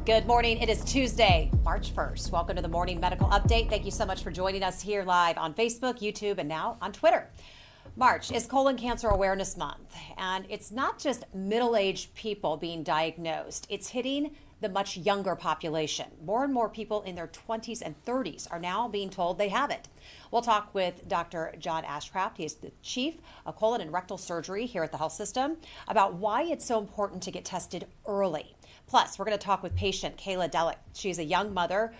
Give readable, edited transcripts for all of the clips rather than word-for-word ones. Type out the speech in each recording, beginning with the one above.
Good morning. It is Tuesday, March 1st. Welcome to the Morning Medical Update. Thank you so much for joining us here live on Facebook, YouTube, and now on Twitter. March is Colon Cancer Awareness Month, and it's not just middle-aged people being diagnosed. It's hitting the much younger population. More and more people in their 20s and 30s are now being told they have it. We'll talk with Dr. John Ashcraft. He is the chief of colon and rectal surgery here at the health system about why it's so important to get tested early. Plus, we're going to talk with patient Kayla Delick. She's a young mother.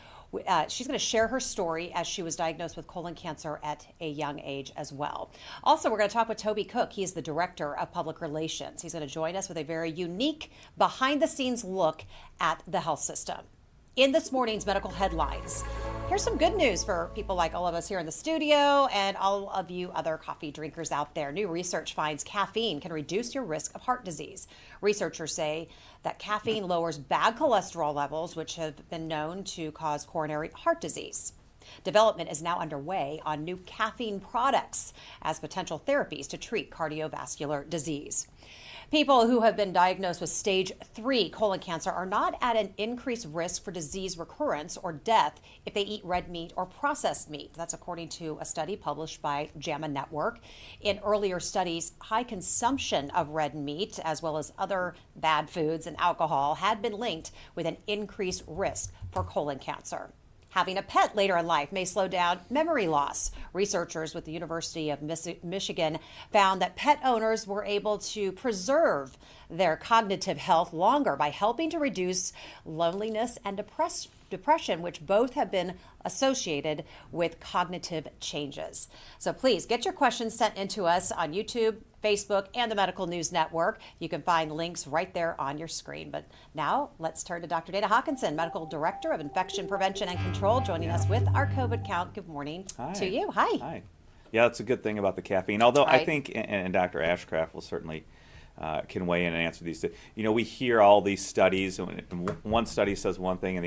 She's going to share her story as she was diagnosed with colon cancer at a young age as well. Also, we're going to talk with Toby Cook. He is the director of public relations. He's going to join us with a very unique behind-the-scenes look at the health system. In this morning's medical headlines, here's some good news for people like all of us here in the studio and all of you other coffee drinkers out there. New research finds caffeine can reduce your risk of heart disease. Researchers say that caffeine lowers bad cholesterol levels, which have been known to cause coronary heart disease. Development is now underway on new caffeine products as potential therapies to treat cardiovascular disease. People who have been diagnosed with stage 3 colon cancer are not at an increased risk for disease recurrence or death if they eat red meat or processed meat. That's according to a study published by JAMA Network. In earlier studies, high consumption of red meat, as well as other bad foods and alcohol, had been linked with an increased risk for colon cancer. Having a pet later in life may slow down memory loss. Researchers with the University of Michigan found that pet owners were able to preserve their cognitive health longer by helping to reduce loneliness and depression, which both have been associated with cognitive changes. So please get your questions sent in to us on YouTube, Facebook, and the Medical News Network. You can find links right there on your screen. But now let's turn to Dr. Dana Hawkinson, Medical Director of Infection Prevention and Control, joining us with our COVID count. Good morning to you. Hi. Yeah, that's a good thing about the caffeine. Although Right. I think, and Dr. Ashcraft will certainly can weigh in and answer these. You know, we hear all these studies, and one study says one thing, and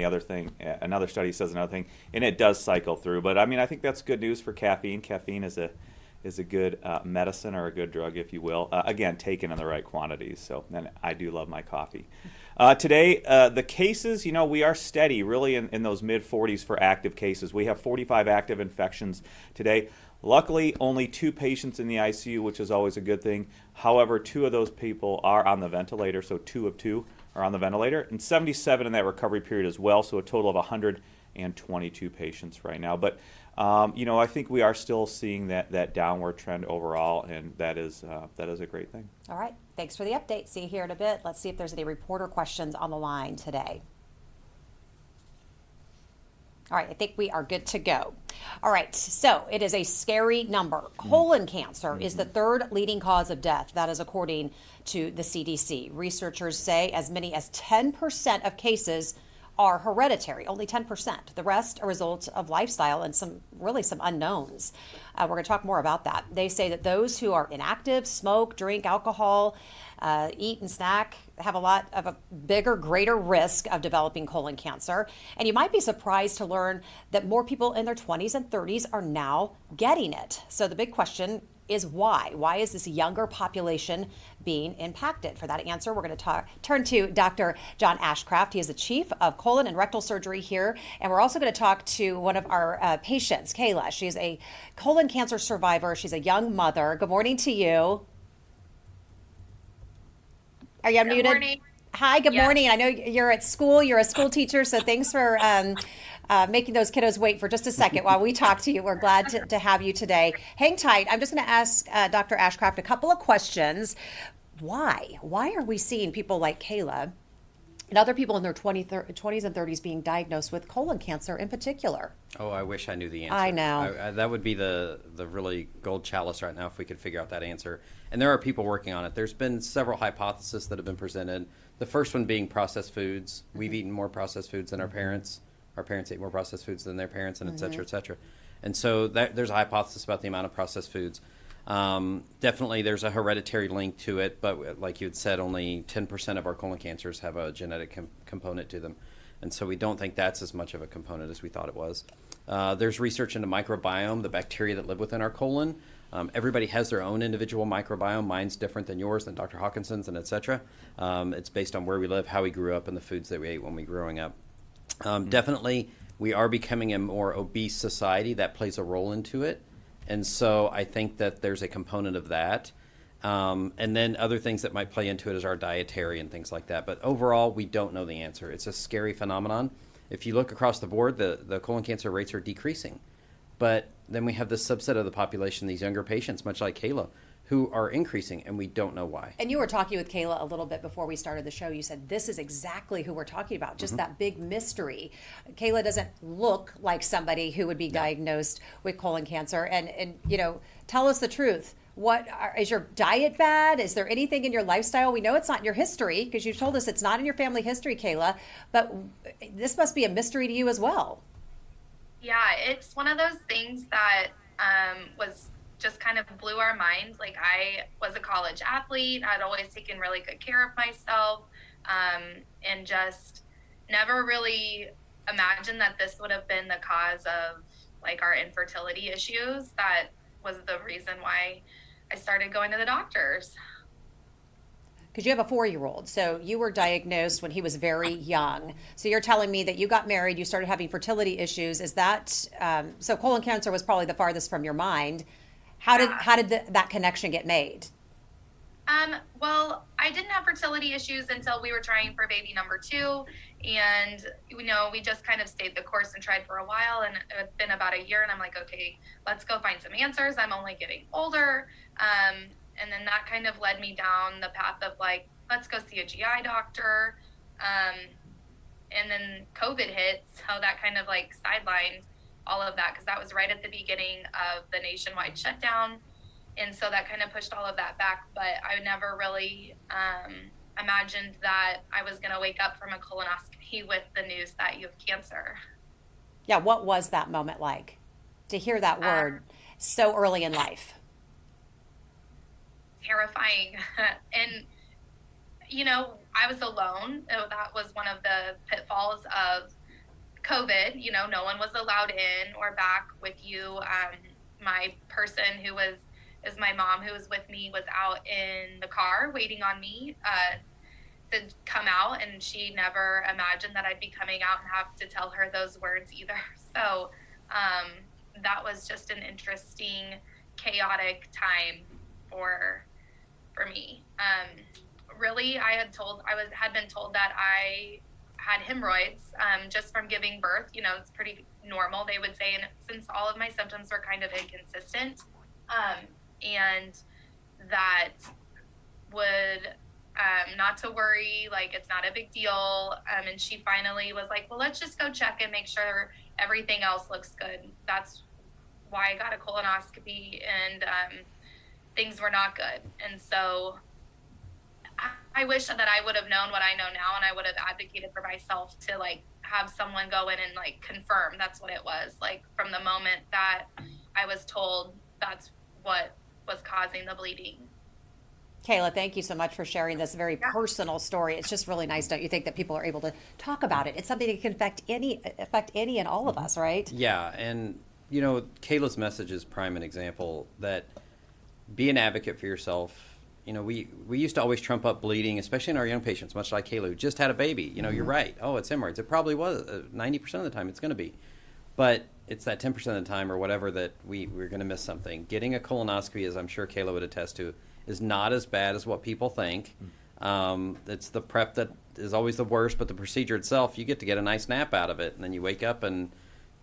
another study says another thing, and it does cycle through. But I mean, I think that's good news for caffeine. Caffeine is a good medicine, or a good drug, if you will. Again, taken in the right quantities. So, and I do love my coffee. Today, the cases, you know, we are steady, really in those mid-40s for active cases. We have 45 active infections today. Luckily, only 2 patients in the ICU, which is always a good thing. However, 2 of those people are on the ventilator, so 2 of 2 are on the ventilator, and 77 in that recovery period as well, so a total of 122 patients right now. But, you know, I think we are still seeing that downward trend overall, and that is a great thing. All right. Thanks for the update. See you here in a bit. Let's see if there's any reporter questions on the line today. All right, I think we are good to go. All right, so it is a scary number. Colon cancer is the 3rd leading cause of death. That is according to the CDC. Researchers say as many as 10% of cases are hereditary, only 10%. The rest are results of lifestyle and some unknowns. We're going to talk more about that. They say that those who are inactive, smoke, drink alcohol, eat and snack, have a bigger, greater risk of developing colon cancer. And you might be surprised to learn that more people in their 20s and 30s are now getting it. So the big question is why? Why is this younger population being impacted? For that answer, we're going to turn to Dr. John Ashcraft. He is the chief of colon and rectal surgery here. And we're also going to talk to one of our patients, Kayla. She's a colon cancer survivor. She's a young mother. Good morning to you. Are you unmuted? Good morning. Hi, good morning. I know you're at school. You're a school teacher, so thanks for making those kiddos wait for just a second while we talk to you. We're glad to have you today. Hang tight. I'm just going to ask Dr. Ashcraft a couple of questions. Why? Why are we seeing people like Kayla and other people in their 20s and 30s being diagnosed with colon cancer in particular? Oh, I wish I knew the answer. I know. That would be the really gold chalice right now if we could figure out that answer. And there are people working on it. There's been several hypotheses that have been presented. The first one being processed foods. We've eaten more processed foods than our parents. Our parents ate more processed foods than their parents, and et cetera, et cetera. And so there's a hypothesis about the amount of processed foods. Definitely there's a hereditary link to it, but like you had said, only 10% of our colon cancers have a genetic component to them. And so we don't think that's as much of a component as we thought it was. There's research into microbiome, the bacteria that live within our colon. Everybody has their own individual microbiome. Mine's different than yours, than Dr. Hawkinson's, and et cetera. It's based on where we live, how we grew up, and the foods that we ate when we were growing up. Definitely, we are becoming a more obese society. That plays a role into it. And so I think that there's a component of that. And then other things that might play into it is our dietary and things like that. But overall, we don't know the answer. It's a scary phenomenon. If you look across the board, the colon cancer rates are decreasing. But then we have this subset of the population, these younger patients, much like Kayla, who are increasing, and we don't know why. And you were talking with Kayla a little bit before we started the show. You said this is exactly who we're talking about, just that big mystery. Kayla doesn't look like somebody who would be diagnosed with colon cancer. And you know, tell us the truth. Is your diet bad? Is there anything in your lifestyle? We know it's not in your history because you told us it's not in your family history, Kayla, but this must be a mystery to you as well. Yeah, it's one of those things that was just kind of blew our minds. Like, I was a college athlete. I'd always taken really good care of myself, and just never really imagined that this would have been the cause of like our infertility issues. That was the reason why I started going to the doctors. Because you have a 4-year-old, so you were diagnosed when he was very young. So you're telling me that you got married, you started having fertility issues. Is that so? Colon cancer was probably the farthest from your mind. How did that connection get made? Well, I didn't have fertility issues until we were trying for baby number 2, and we just kind of stayed the course and tried for a while. And it's been about a year, and I'm like, okay, let's go find some answers. I'm only getting older. And then that kind of led me down the path of like, let's go see a GI doctor. And then COVID hit, so that kind of like sidelined all of that, because that was right at the beginning of the nationwide shutdown. And so that kind of pushed all of that back. But I never really imagined that I was going to wake up from a colonoscopy with the news that you have cancer. Yeah, what was that moment like to hear that word so early in life? Terrifying. And I was alone. That was one of the pitfalls of COVID. No one was allowed in or back with you. My person is my mom, who was with me, was out in the car waiting on me to come out, and she never imagined that I'd be coming out and have to tell her those words either. So that was just an interesting, chaotic time for me. Really, I had been told that I had hemorrhoids just from giving birth. It's pretty normal, they would say, and since all of my symptoms were kind of inconsistent, and that would not to worry, like, it's not a big deal. And she finally was like, well, let's just go check and make sure everything else looks good. That's why I got a colonoscopy, and things were not good. And so I wish that I would have known what I know now, and I would have advocated for myself to like have someone go in and like confirm that's what it was. Like, from the moment that I was told that's what was causing the bleeding. Kayla, thank you so much for sharing this very personal story. It's just really nice, don't you think, that people are able to talk about it? It's something that can affect any and all of us, right? Yeah, and Kayla's message is prime an example that be an advocate for yourself. We used to always trump up bleeding, especially in our young patients, much like Kayla, who just had a baby. You're right. Oh, it's hemorrhoids. It probably was. 90% of the time it's going to be. But it's that 10% of the time or whatever that we're going to miss something. Getting a colonoscopy, as I'm sure Kayla would attest to, is not as bad as what people think. It's the prep that is always the worst, but the procedure itself, you get to get a nice nap out of it, and then you wake up and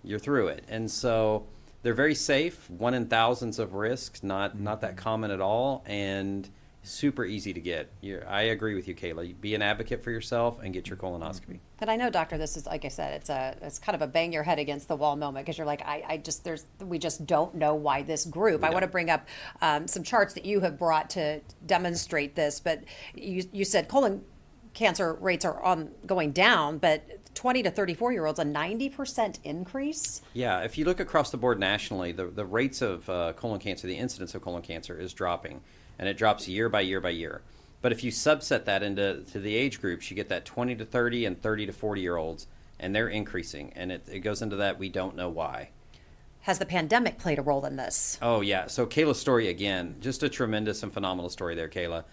you're through it. And so they're very safe, 1 in thousands of risk, not that common at all, and super easy to get. I agree with you, Kayla. Be an advocate for yourself and get your colonoscopy. And I know, doctor, this is, like I said, it's kind of a bang your head against the wall moment, because you're like, we just don't know why this group. I want to bring up some charts that you have brought to demonstrate this, but you said colon cancer rates are going down, but 20 to 34-year-olds, a 90% increase? Yeah, if you look across the board nationally, the rates of colon cancer, the incidence of colon cancer is dropping. And it drops year by year by year. But if you subset that into the age groups, you get that 20 to 30 and 30 to 40-year-olds, and they're increasing. And it goes into that we don't know why. Has the pandemic played a role in this? Oh, yeah. So Kayla's story, again, just a tremendous and phenomenal story there, Kayla.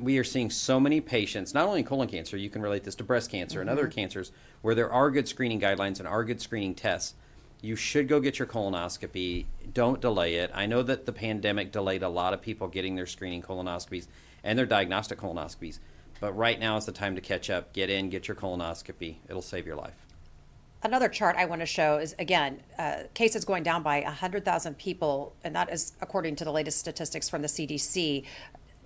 We are seeing so many patients, not only in colon cancer, you can relate this to breast cancer and other cancers, where there are good screening guidelines and are good screening tests. You should go get your colonoscopy. Don't delay it. I know that the pandemic delayed a lot of people getting their screening colonoscopies and their diagnostic colonoscopies. But right now is the time to catch up. Get in, get your colonoscopy. It'll save your life. Another chart I want to show is, again, cases going down by 100,000 people, and that is according to the latest statistics from the CDC.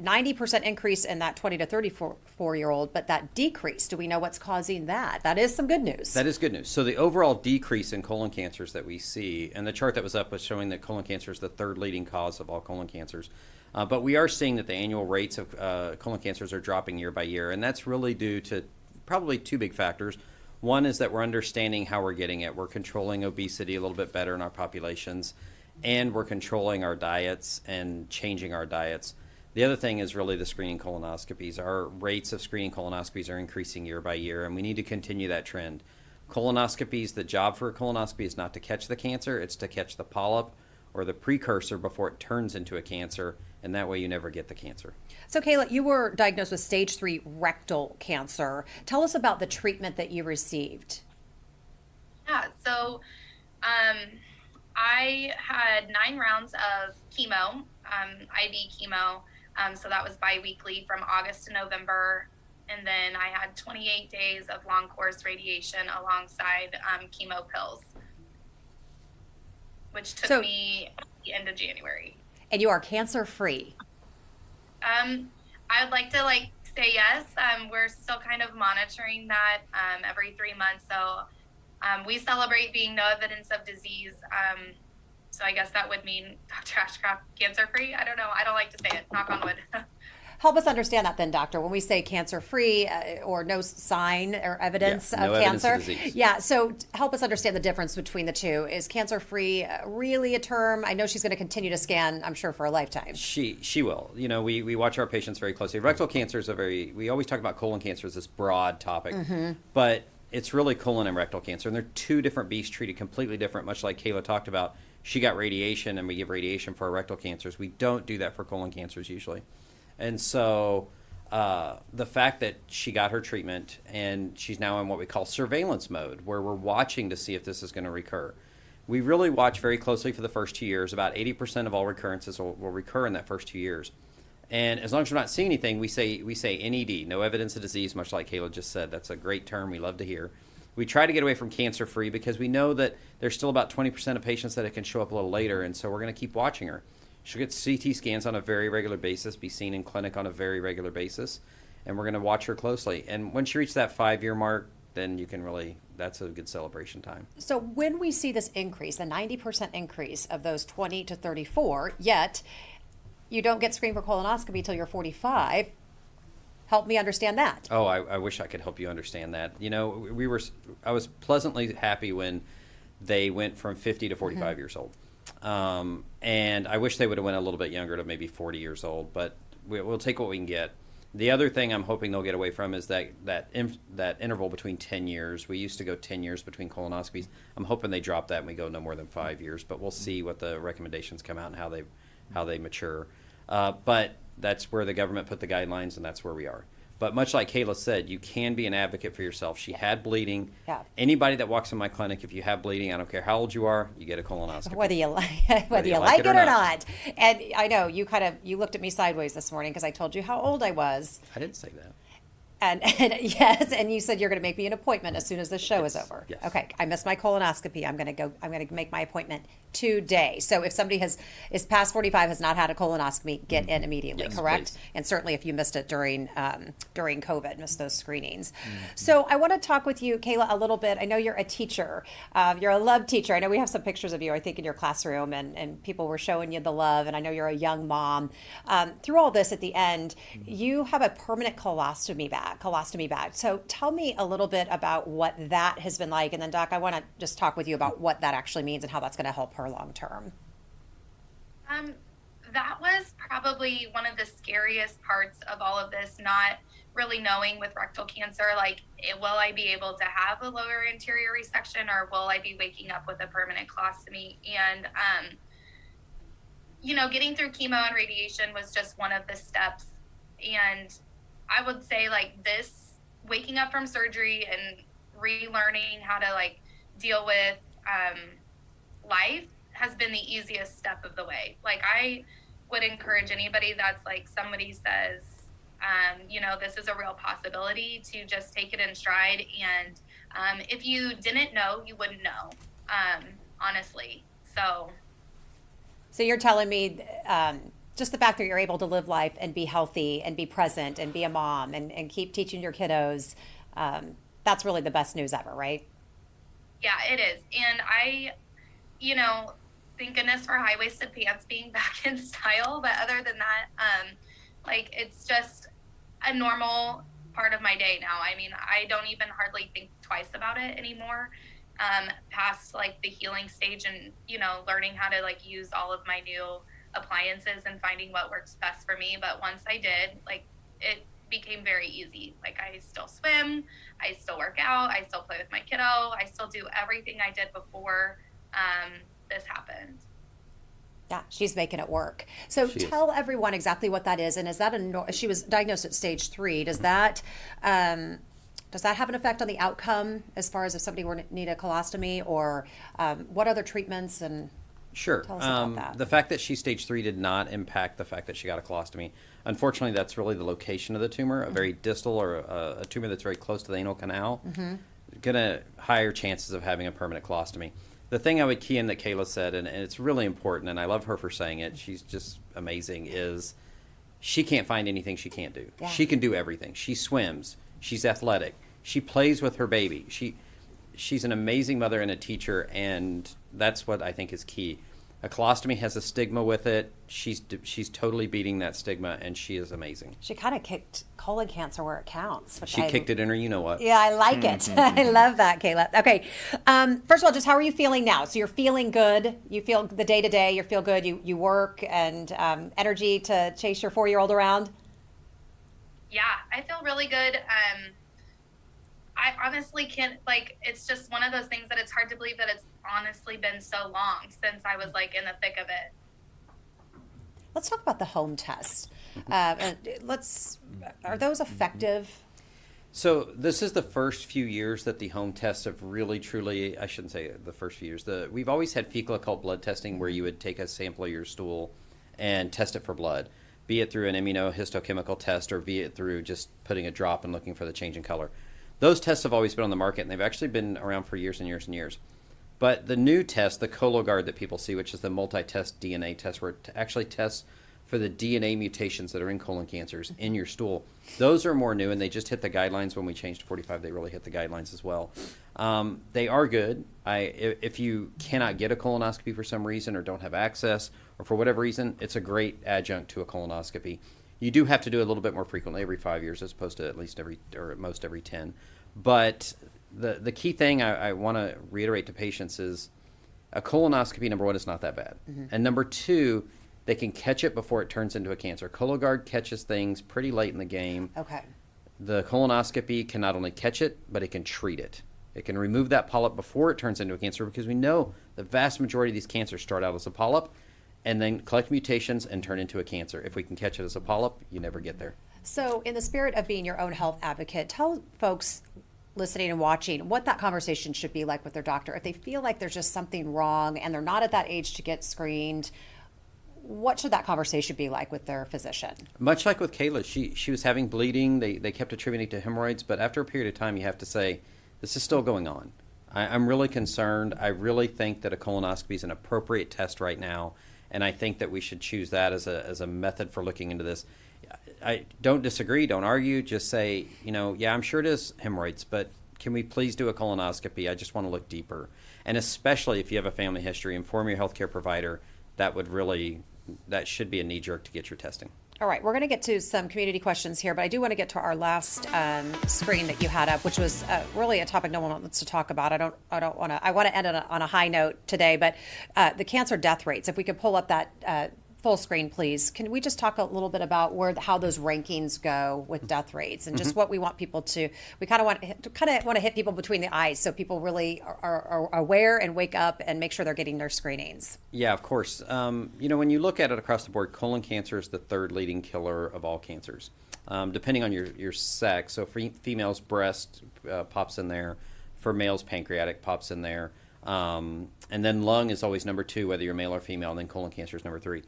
90% increase in that 20 to 34-year-old, but that decrease, do we know what's causing that? That is some good news. That is good news. So the overall decrease in colon cancers that we see, and the chart that was up was showing that colon cancer is the third leading cause of all colon cancers. But we are seeing that the annual rates of colon cancers are dropping year by year, and that's really due to probably two big factors. One is that we're understanding how we're getting it. We're controlling obesity a little bit better in our populations, and we're controlling our diets and changing our diets. The other thing is really the screening colonoscopies. Our rates of screening colonoscopies are increasing year by year, and we need to continue that trend. Colonoscopies, the job for a colonoscopy is not to catch the cancer, it's to catch the polyp or the precursor before it turns into a cancer, and that way you never get the cancer. So Kayla, you were diagnosed with stage 3 rectal cancer. Tell us about the treatment that you received. Yeah, so I had 9 rounds of chemo, IV chemo. So that was bi-weekly from August to November. And then I had 28 days of long course radiation alongside chemo pills, which took me at the end of January. And you are cancer free. I would like to say yes. We're still kind of monitoring that every 3 months. So we celebrate being no evidence of disease. So I guess that would mean Dr. Ashcroft cancer free. I don't know. I don't like to say it. Knock on wood. Help us understand that then, doctor. When we say cancer free or no sign or evidence of cancer. Evidence of disease. Yeah. So help us understand the difference between the two. Is cancer free really a term? I know she's going to continue to scan, I'm sure, for a lifetime. She will. You know, we watch our patients very closely. Rectal cancer is we always talk about colon cancer as this broad topic, but it's really colon and rectal cancer. And they're two different beasts treated completely different, much like Kayla talked about. She got radiation, and we give radiation for our rectal cancers. We don't do that for colon cancers usually. And so the fact that she got her treatment and she's now in what we call surveillance mode, where we're watching to see if this is going to recur. We really watch very closely for the first 2 years. About 80% of all recurrences will recur in that first 2 years. And as long as we're not seeing anything, we say NED, no evidence of disease, much like Kayla just said. That's a great term we love to hear. We try to get away from cancer-free because we know that there's still about 20% of patients that it can show up a little later, and so we're going to keep watching her. She'll get CT scans on a very regular basis, be seen in clinic on a very regular basis, and we're going to watch her closely. And when she reaches that 5-year mark, then you can that's a good celebration time. So when we see this increase, the 90% increase of those 20 to 34, yet you don't get screened for colonoscopy till you're 45, help me understand that. Oh, I wish I could help you understand that. You know, I was pleasantly happy when they went from 50 to 45 years old. And I wish they would have went a little bit younger to maybe 40 years old, but we'll take what we can get. The other thing I'm hoping they'll get away from is that interval between 10 years. We used to go 10 years between colonoscopies. I'm hoping they drop that and we go no more than 5 years, but we'll see what the recommendations come out and how they mature. But that's where the government put the guidelines, and that's where we are. But much like Kayla said, you can be an advocate for yourself. She had bleeding. Yeah. Anybody that walks in my clinic, if you have bleeding, I don't care how old you are, you get a colonoscopy. Whether you like it or not. And I know you looked at me sideways this morning because I told you how old I was. I didn't say that. And yes, and you said you're going to make me an appointment as soon as the show is over. Yes. Okay, I missed my colonoscopy. I'm going to make my appointment today. So if somebody is past 45, has not had a colonoscopy, get in immediately, Yes, correct? please. And certainly if you missed it during COVID, missed those screenings. So I want to talk with you, Kayla, a little bit. I know you're a teacher. You're a love teacher. I know we have some pictures of you, I think, in your classroom, and people were showing you the love, and I know you're a young mom. Through all this, at the end, you have a permanent colostomy bag. So tell me a little bit about what that has been like, and then Doc, I want to just talk with you about what that actually means and how that's going to help her long term. that was probably one of the scariest parts of all of this, not really knowing with rectal cancer, like, will I be able to have a lower anterior resection, or will I be waking up with a permanent colostomy? And, getting through chemo and radiation was just one of the steps. And I would say, like, this, waking up from surgery and relearning how to, like, deal with life has been the easiest step of the way. Like, I would encourage anybody that's, like, somebody says, this is a real possibility, to just take it in stride. And if you didn't know, you wouldn't know, honestly. So you're telling me just the fact that you're able to live life and be healthy and be present and be a mom and keep teaching your kiddos, that's really the best news ever, right? Yeah, it is. And I, thank goodness for high-waisted pants being back in style. But other than that, it's just a normal part of my day now. I mean, I don't even hardly think twice about it anymore, past, like, the healing stage and, learning how to, like, use all of my new appliances and finding what works best for me. But once I did, like, it became very easy. Like, I still swim, I still work out, I still play with my kiddo, I still do everything I did before this happened. Yeah, she's making it work. So tell everyone exactly what that is. And is that she was diagnosed at stage 3. Does that have an effect on the outcome as far as if somebody were to need a colostomy, or what other treatments? And Sure. Tell us about that. The fact that she's stage 3 did not impact the fact that she got a colostomy. Unfortunately, that's really the location of the tumor, a very distal, or a tumor that's very close to the anal canal. Going to higher chances of having a permanent colostomy. The thing I would key in that Kayla said, and it's really important, and I love her for saying it, she's just amazing, is she can't find anything she can't do. Yeah. She can do everything. She swims. She's athletic. She plays with her baby. She's an amazing mother and a teacher, and that's what I think is key. A colostomy has a stigma with it. She's totally beating that stigma, and she is amazing. She kind of kicked colon cancer where it counts. She kicked it in her, you know what. Yeah, I like it. I love that, Kayla. Okay, first of all, just how are you feeling now? So you're feeling good. You feel the day to day. You feel good. You work and energy to chase your 4-year-old around. Yeah, I feel really good. I honestly can't, it's just one of those things that it's hard to believe that it's honestly been so long since I was, like, in the thick of it. Let's talk about the home test. Are those effective? So this is the first few years that the home tests have really, truly, I shouldn't say the first few years. We've always had fecal occult blood testing, where you would take a sample of your stool and test it for blood, be it through an immunohistochemical test, or be it through just putting a drop and looking for the change in color. Those tests have always been on the market, and they've actually been around for years and years and years. But the new test, the Cologuard that people see, which is the multi-test DNA test, where it actually tests for the DNA mutations that are in colon cancers in your stool, those are more new, and they just hit the guidelines when we changed to 45. They really hit the guidelines as well. They are good. If you cannot get a colonoscopy for some reason, or don't have access, or for whatever reason, it's a great adjunct to a colonoscopy. You do have to do it a little bit more frequently, every 5 years, as opposed to at least at most every 10. But the key thing I want to reiterate to patients is a colonoscopy, number one, is not that bad. And number two, they can catch it before it turns into a cancer. Cologuard catches things pretty late in the game. Okay. The colonoscopy can not only catch it, but it can treat it. It can remove that polyp before it turns into a cancer, because we know the vast majority of these cancers start out as a polyp and then collect mutations and turn into a cancer. If we can catch it as a polyp, you never get there. So in the spirit of being your own health advocate, tell folks listening and watching what that conversation should be like with their doctor. If they feel like there's just something wrong and they're not at that age to get screened, what should that conversation be like with their physician? Much like with Kayla, she was having bleeding. They kept attributing it to hemorrhoids, but after a period of time, you have to say, this is still going on. I'm really concerned. I really think that a colonoscopy is an appropriate test right now, and I think that we should choose that as a method for looking into this. I don't disagree, don't argue, just say, yeah, I'm sure it is hemorrhoids, but can we please do a colonoscopy? I just want to look deeper. And especially if you have a family history, inform your healthcare provider. That should be a knee jerk to get your testing. All right, we're going to get to some community questions here, but I do want to get to our last screen that you had up, which was really a topic no one wants to talk about. I want to end on a high note today, but the cancer death rates. If we could pull up that full screen, please. Can we just talk a little bit about how those rankings go with death rates and just what we want people to? We kind of want to hit people between the eyes, so people really are aware and wake up and make sure they're getting their screenings. Yeah, of course. When you look at it across the board, colon cancer is the third leading killer of all cancers, depending on your sex. So for females, breast pops in there. For males, pancreatic pops in there. And then lung is always number 2, whether you're male or female, and then colon cancer is number 3.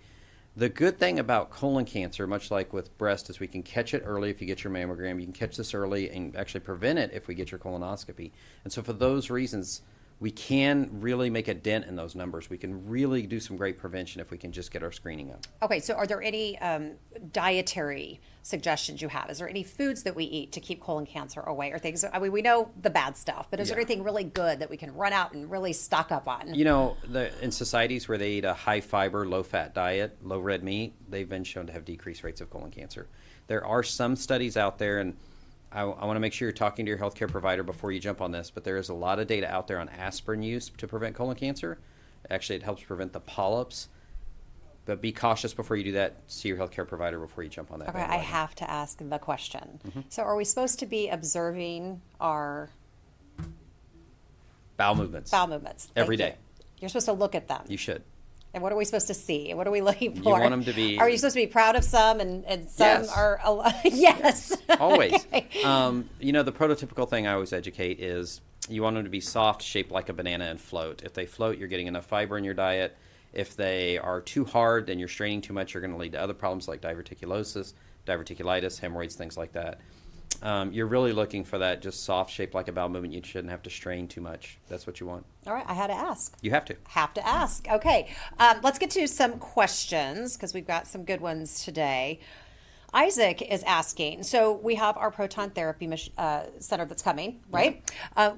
The good thing about colon cancer, much like with breast, is we can catch it early if you get your mammogram. You can catch this early and actually prevent it if we get your colonoscopy. And so for those reasons, we can really make a dent in those numbers. We can really do some great prevention if we can just get our screening up. Okay, so are there any dietary suggestions you have? Is there any foods that we eat to keep colon cancer away or things? I mean, we know the bad stuff, but is there anything really good that we can run out and really stock up on? In societies where they eat a high fiber, low fat diet, low red meat, they've been shown to have decreased rates of colon cancer. There are some studies out there, and I want to make sure you're talking to your healthcare provider before you jump on this, but there is a lot of data out there on aspirin use to prevent colon cancer. Actually, it helps prevent the polyps. But be cautious before you do that. See your healthcare provider before you jump on that. Okay, I have to ask the question. So are we supposed to be observing our bowel movements? Bowel movements. Every day. You're supposed to look at them. You should. And what are we supposed to see? What are we looking for? You want them to be... Are you supposed to be proud of some and some yes. are... Yes. Always. Okay. The prototypical thing I always educate is you want them to be soft, shaped like a banana, and float. If they float, you're getting enough fiber in your diet. If they are too hard, then you're straining too much. You're going to lead to other problems like diverticulosis, diverticulitis, hemorrhoids, things like that. You're really looking for that just soft shape like a bowel movement. You shouldn't have to strain too much. That's what you want. All right, I had to ask. You have to. Have to ask. Okay, let's get to some questions because we've got some good ones today. Isaac is asking, so we have our proton therapy center that's coming, right?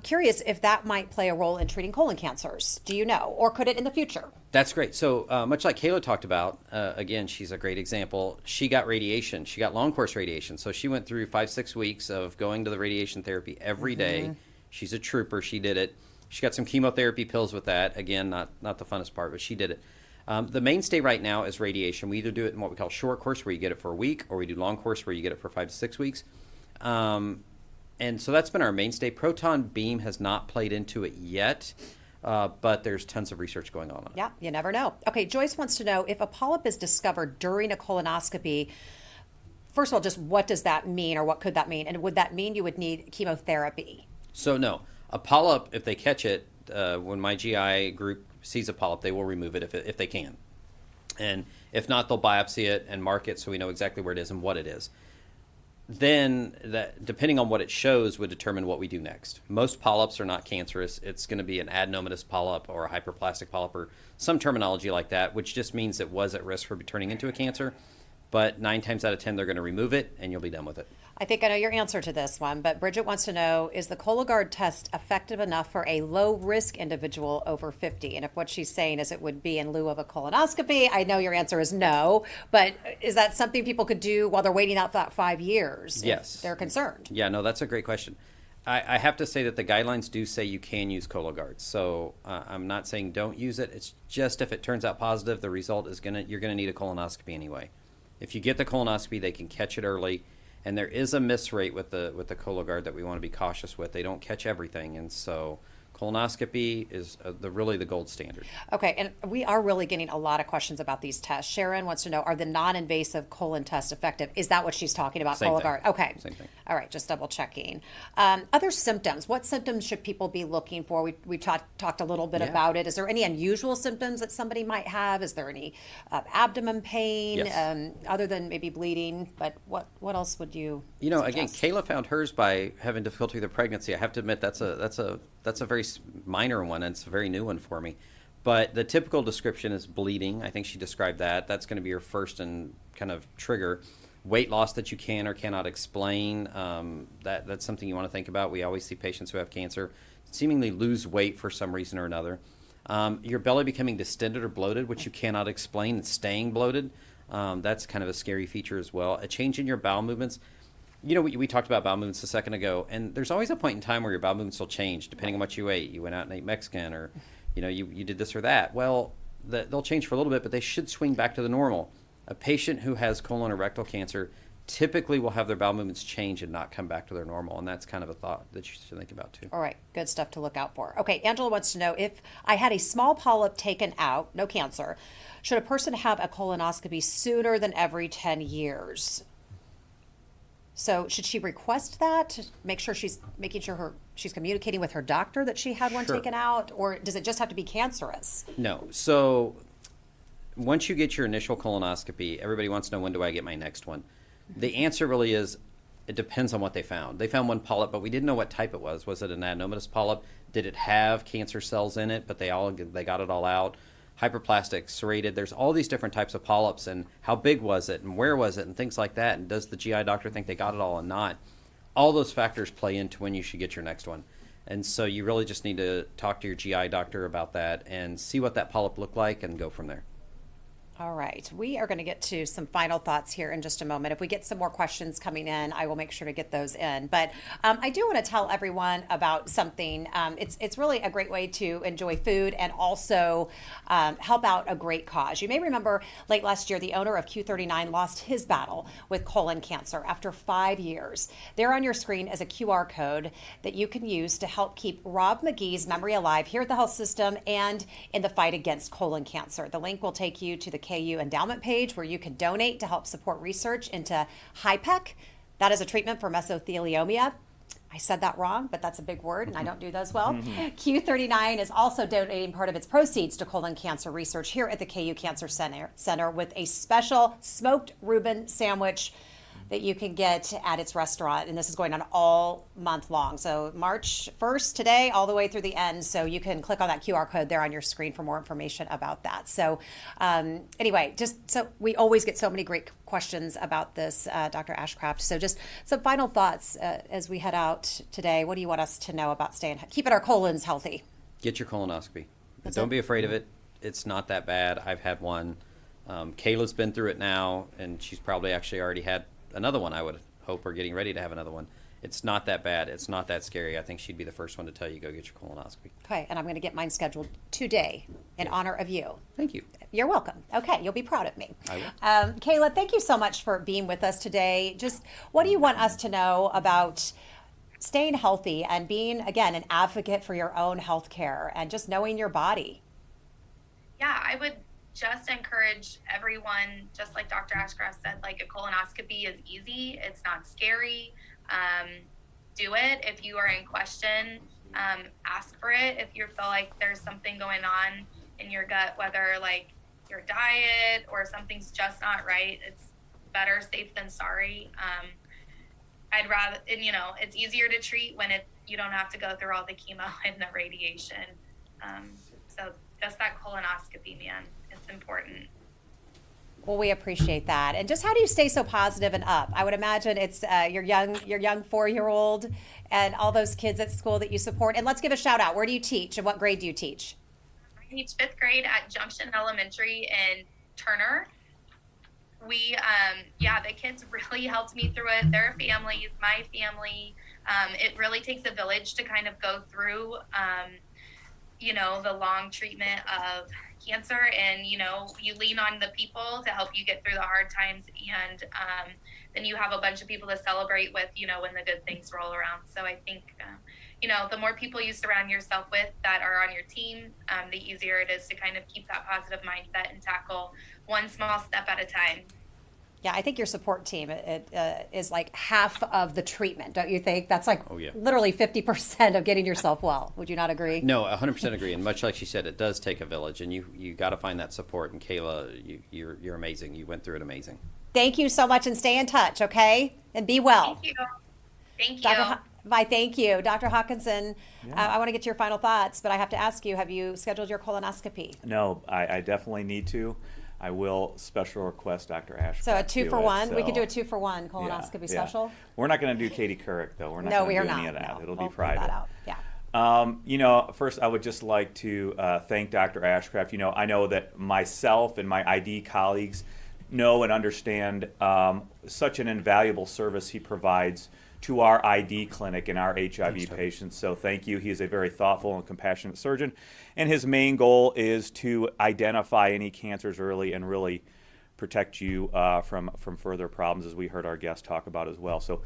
Curious if that might play a role in treating colon cancers. Do you know? Or could it in the future? That's great. So much like Kayla talked about, again, she's a great example. She got radiation. She got long course radiation. So she went through 5-6 weeks of going to the radiation therapy every day. She's a trooper. She did it. She got some chemotherapy pills with that. Again, not the funnest part, but she did it. The mainstay right now is radiation. We either do it in what we call short course, where you get it for a week, or we do long course, where you get it for 5 to 6 weeks. And so that's been our mainstay. Proton beam has not played into it yet, but there's tons of research going on it. Yeah, you never know. Okay, Joyce wants to know if a polyp is discovered during a colonoscopy. First of all, just what does that mean, or what could that mean? And would that mean you would need chemotherapy? So no, a polyp, if they catch it, when my GI group sees a polyp, they will remove it if they can. And if not, they'll biopsy it and mark it so we know exactly where it is and what it is. Then, that, depending on what it shows, would determine what we do next. Most polyps are not cancerous. It's going to be an adenomatous polyp or a hyperplastic polyp or some terminology like that, which just means it was at risk for turning into a cancer. But 9 times out of 10, they're going to remove it, and you'll be done with it. I think I know your answer to this one, but Bridget wants to know, is the Cologuard test effective enough for a low-risk individual over 50? And if what she's saying is it would be in lieu of a colonoscopy, I know your answer is no, but is that something people could do while they're waiting out that 5 years? Yes. If they're concerned. Yeah, no, that's a great question. I have to say that the guidelines do say you can use Cologuard, so I'm not saying don't use it. It's just if it turns out positive, the result is you're gonna need a colonoscopy anyway. If you get the colonoscopy, they can catch it early, and there is a miss rate with the Cologuard that we want to be cautious with. They don't catch everything, and so colonoscopy is really the gold standard. Okay, and we are really getting a lot of questions about these tests. Sharon wants to know, are the non-invasive colon tests effective? Is that what she's talking about, Same Cologuard? thing. Okay. Same thing. All right, just double checking. Other symptoms. What symptoms should people be looking for? We talked a little bit about it. Is there any unusual symptoms that somebody might have? Is there any abdomen pain, Yes. other than maybe bleeding? But what else would you Again, suggest? Kayla found hers by having difficulty with her pregnancy. I have to admit that's a very minor one, and it's a very new one for me. But the typical description is bleeding. I think she described that. That's going to be your first and kind of trigger. Weight loss that you can or cannot explain, that's something you want to think about. We always see patients who have cancer seemingly lose weight for some reason or another. Your belly becoming distended or bloated, which you cannot explain, and staying bloated. That's kind of a scary feature as well. A change in your bowel movements. We talked about bowel movements a second ago, and there's always a point in time where your bowel movements will change depending on what you ate. You went out and ate Mexican, or you did this or that. Well, they'll change for a little bit, but they should swing back to the normal. A patient who has colon or rectal cancer typically will have their bowel movements change and not come back to their normal, and that's kind of a thought that you should think about too. All right, good stuff to look out for. Okay, Angela wants to know, if I had a small polyp taken out, no cancer, should a person have a colonoscopy sooner than every 10 years? So should she request that? Make sure she's she's communicating with her doctor that she had one Sure. taken out, or does it just have to be cancerous? No. So once you get your initial colonoscopy, everybody wants to know, when do I get my next one? The answer really is, it depends on what they found. They found one polyp, but we didn't know what type it was. Was it an adenomatous polyp? Did it have cancer cells in it, but they got it all out? Hyperplastic, serrated, there's all these different types of polyps, and how big was it, and where was it, and things like that, and does the GI doctor think they got it all and not? All those factors play into when you should get your next one. And so you really just need to talk to your GI doctor about that and see what that polyp looked like and go from there. All right, we are going to get to some final thoughts here in just a moment. If we get some more questions coming in, I will make sure to get those in. But I do want to tell everyone about something. It's really a great way to enjoy food and also help out a great cause. You may remember late last year, the owner of Q39 lost his battle with colon cancer after 5 years. There on your screen is a QR code that you can use to help keep Rob McGee's memory alive here at the health system and in the fight against colon cancer. The link will take you to the KU endowment page where you can donate to help support research into HIPEC. That is a treatment for mesothelioma. I said that wrong, but that's a big word, and I don't do those well. Q39 is also donating part of its proceeds to colon cancer research here at the KU Cancer Center with a special smoked Reuben sandwich that you can get at its restaurant. And this is going on all month long. So March 1st today, all the way through the end. So you can click on that QR code there on your screen for more information about that. So anyway, just so we always get so many great questions about this, Dr. Ashcraft. So just some final thoughts as we head out today. What do you want us to know about keeping our colons healthy? Get your colonoscopy. Don't be afraid of it. It's not that bad. I've had one. Kayla's been through it now, and she's probably actually already had another one, I would hope, or getting ready to have another one. It's not that bad. It's not that scary. I think she'd be the first one to tell you, go get your colonoscopy. Okay, and I'm going to get mine scheduled today in honor of you. Thank you. You're welcome. Okay, you'll be proud of me. I will. Kayla, thank you so much for being with us today. Just what do you want us to know about staying healthy and being, again, an advocate for your own health care and just knowing your body? Yeah, I would just encourage everyone, just like Dr. Ashcraft said, like, a colonoscopy is easy. It's not scary. Do it. If you are in question, ask for it. If you feel like there's something going on in your gut, whether like your diet or something's just not right, it's better safe than sorry. I'd rather, and it's easier to treat when you don't have to go through all the chemo and the radiation. So just that colonoscopy, man, it's important. Well, we appreciate that. And just how do you stay so positive and up? I would imagine it's your young 4-year-old and all those kids at school that you support. And let's give a shout out. Where do you teach and what grade do you teach? I teach 5th grade at Junction Elementary in Turner. We, the kids really helped me through it. Their families, my family. It really takes a village to kind of go through, the long treatment of cancer, and you lean on the people to help you get through the hard times, and then you have a bunch of people to celebrate with when the good things roll around. So I think the more people you surround yourself with that are on your team, the easier it is to kind of keep that positive mindset and tackle one small step at a time. Yeah, I think your support team is like half of the treatment, don't you think? That's like literally 50% of getting yourself well. Would you not agree? No, 100% agree. And much like she said, it does take a village, and you got to find that support. And Kayla, you're amazing. You went through it amazing. Thank you so much, and stay in touch, okay? And be well. Thank you. Thank you. Thank you. Dr. Hawkinson, I want to get to your final thoughts, but I have to ask you, have you scheduled your colonoscopy? No, I definitely need to. I will special request Dr. Ashcraft. So a 2-for-1? So, we could do a 2-for-1 colonoscopy special? We're not going to do Katie Couric, though. We're not No, going we to are do not. any of that. No, It'll we'll be private. That out. Yeah. First, I would just like to thank Dr. Ashcraft. I know that myself and my ID colleagues know and understand such an invaluable service he provides to our ID clinic and our HIV Thanks, Toby. patients. So thank you. He is a very thoughtful and compassionate surgeon. And his main goal is to identify any cancers early and really protect you from further problems, as we heard our guest talk about as well. So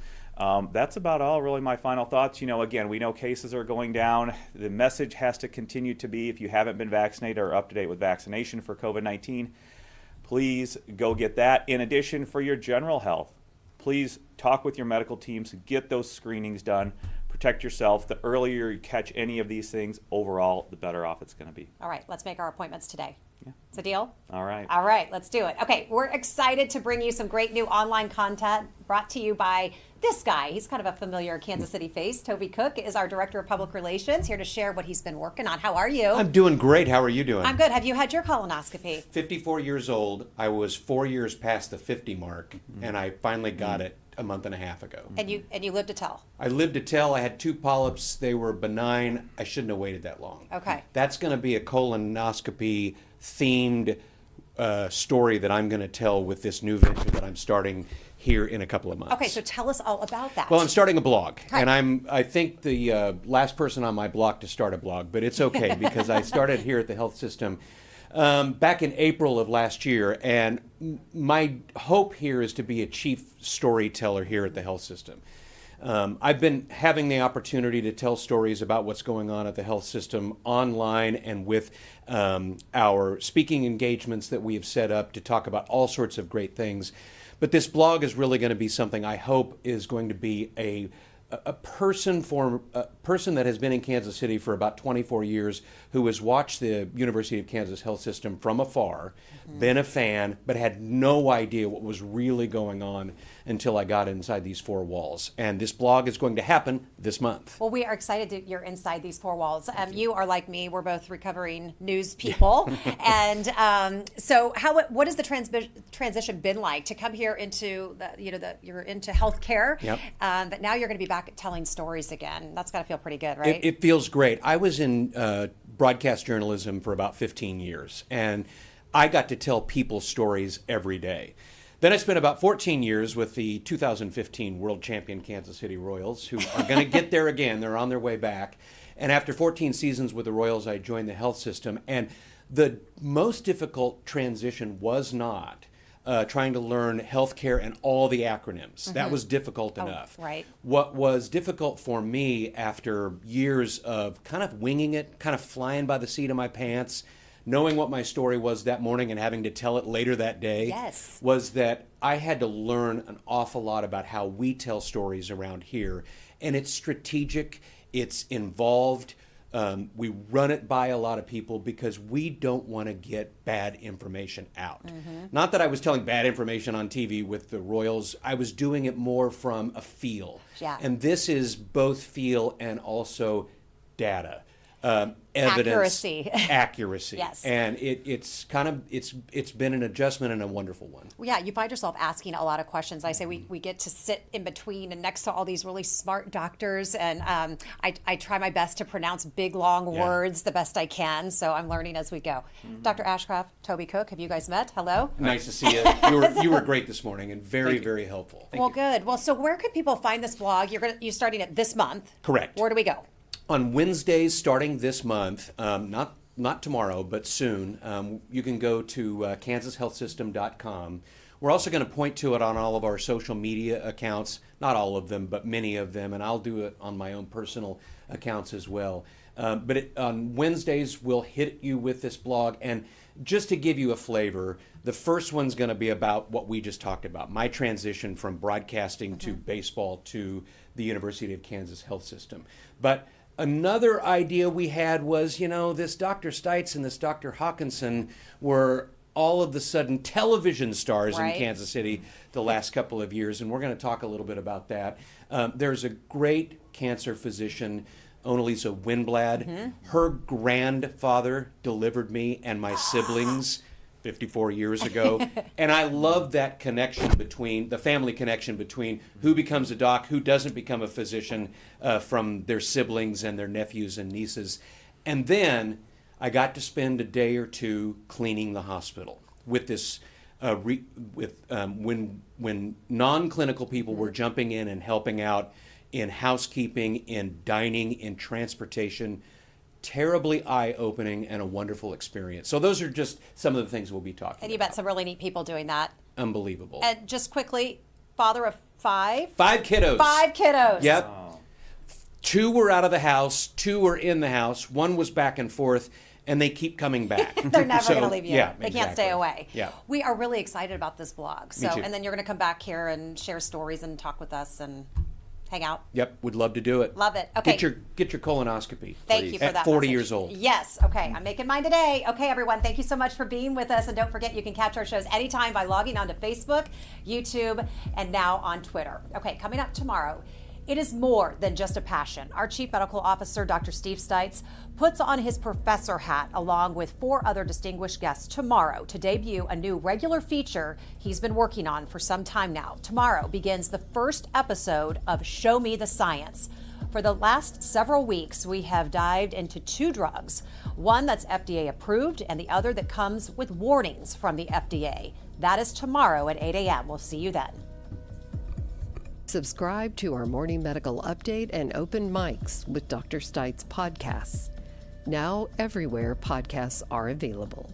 that's about all, really, my final thoughts. Again, we know cases are going down. The message has to continue to be, if you haven't been vaccinated or up to date with vaccination for COVID-19, please go get that. In addition, for your general health, please talk with your medical teams, get those screenings done, protect yourself. The earlier you catch any of these things, overall, the better off it's going to be. All right, let's make our appointments today. Yeah. It's a deal? All right. All right, let's do it. Okay, we're excited to bring you some great new online content brought to you by this guy. He's kind of a familiar Kansas City face. Toby Cook is our Director of Public Relations, here to share what he's been working on. How are you? I'm doing great. How are you doing? I'm good. Have you had your colonoscopy? 54 years old. I was 4 years past the 50 mark, and I finally got it a month and a half ago. And you lived to tell. I lived to tell. I had 2 polyps. They were benign. I shouldn't have waited that long. Okay. That's going to be a colonoscopy themed story that I'm going to tell with this new venture that I'm starting here in a couple of months. Okay, so tell us all about that. Well, I'm starting a blog, Right. and I think the last person on my block to start a blog, but it's okay because I started here at the health system back in April of last year, and my hope here is to be a chief storyteller here at the health system. I've been having the opportunity to tell stories about what's going on at the health system online and with our speaking engagements that we have set up to talk about all sorts of great things. But this blog is really going to be something I hope is going to be a person that has been in Kansas City for about 24 years, who has watched the University of Kansas health system from afar, been a fan, but had no idea what was really going on until I got inside these 4 walls. And this blog is going to happen this month. Well, we are excited that you're inside these 4 walls. You are like me; we're both recovering news people. And so, what has the transition been like to come here into you're into healthcare, Yep. But now you're going to be back telling stories again. That's got to feel pretty good, right? It feels great. I was in broadcast journalism for about 15 years, and I got to tell people stories every day. Then I spent about 14 years with the 2015 world champion Kansas City Royals, who are going to get there again. They're on their way back. And after 14 seasons with the Royals, I joined the health system. And the most difficult transition was not trying to learn healthcare and all the acronyms. That was difficult enough. Right. What was difficult for me after years of kind of winging it, kind of flying by the seat of my pants, knowing what my story was that morning and having to tell it later that day, Yes. was that I had to learn an awful lot about how we tell stories around here. And it's strategic, it's involved. We run it by a lot of people because we don't want to get bad information out. Not that I was telling bad information on TV with the Royals. I was doing it more from a feel. Yeah. And this is both feel and also data. Evidence, accuracy. Yes. And it's been an adjustment and a wonderful one. Well, yeah, you find yourself asking a lot of questions. I say we get to sit in between and next to all these really smart doctors, and I try my best to pronounce big, long words the best I can, so I'm learning as we go. Dr. Ashcraft, Toby Cook, have you guys met? Hello? Nice to see you. You were great this morning and very, very helpful. Well, good. Well, so where can people find this blog? You're starting it this month. Correct. Where do we go? On Wednesdays starting this month, not tomorrow, but soon, you can go to kansashealthsystem.com. We're also going to point to it on all of our social media accounts, not all of them, but many of them, and I'll do it on my own personal accounts as well. But on Wednesdays, we'll hit you with this blog, and just to give you a flavor, the first one's going to be about what we just talked about, my transition from broadcasting to baseball to the University of Kansas Health System. But another idea we had was, this Dr. Stites and this Dr. Hawkinson were all of the sudden television stars in Kansas City the last couple of years, and we're going to talk a little bit about that. There's a great cancer physician, Onalisa Winblad. Her grandfather delivered me and my siblings 54 years ago. And I love that connection between, the family connection between who becomes a doc, who doesn't become a physician from their siblings and their nephews and nieces. And then I got to spend a day or two cleaning the hospital with this when non-clinical people were jumping in and helping out in housekeeping, in dining, in transportation. Terribly eye-opening and a wonderful experience. So those are just some of the things we'll be talking And you about. met some really neat people doing that. Unbelievable. And just quickly, father of 5. 5 kiddos. 5 kiddos. Yep. Oh. 2 were out of the house, 2 were in the house, 1 was back and forth, and they keep coming back. They're never So, going to leave you. Yeah, They can't stay exactly. away. Yeah. We are really excited about this vlog. So, too. and then you're going to come back here and share stories and talk with us and hang out. Yep, would love to do it. Love it. Okay. Get your colonoscopy. Thank you for At that. 40 message. years old. Yes. Okay. I'm making mine today. Okay, everyone. Thank you so much for being with us. And don't forget, you can catch our shows anytime by logging onto Facebook, YouTube, and now on Twitter. Okay, coming up tomorrow. It is more than just a passion. Our Chief Medical Officer, Dr. Steve Stites, puts on his professor hat along with 4 other distinguished guests tomorrow to debut a new regular feature he's been working on for some time now. Tomorrow begins the first episode of Show Me the Science. For the last several weeks, we have dived into 2 drugs, one that's FDA approved and the other that comes with warnings from the FDA. That is tomorrow at 8 a.m. We'll see you then. Subscribe to our morning medical update and open mics with Dr. Stites podcasts. Now everywhere podcasts are available.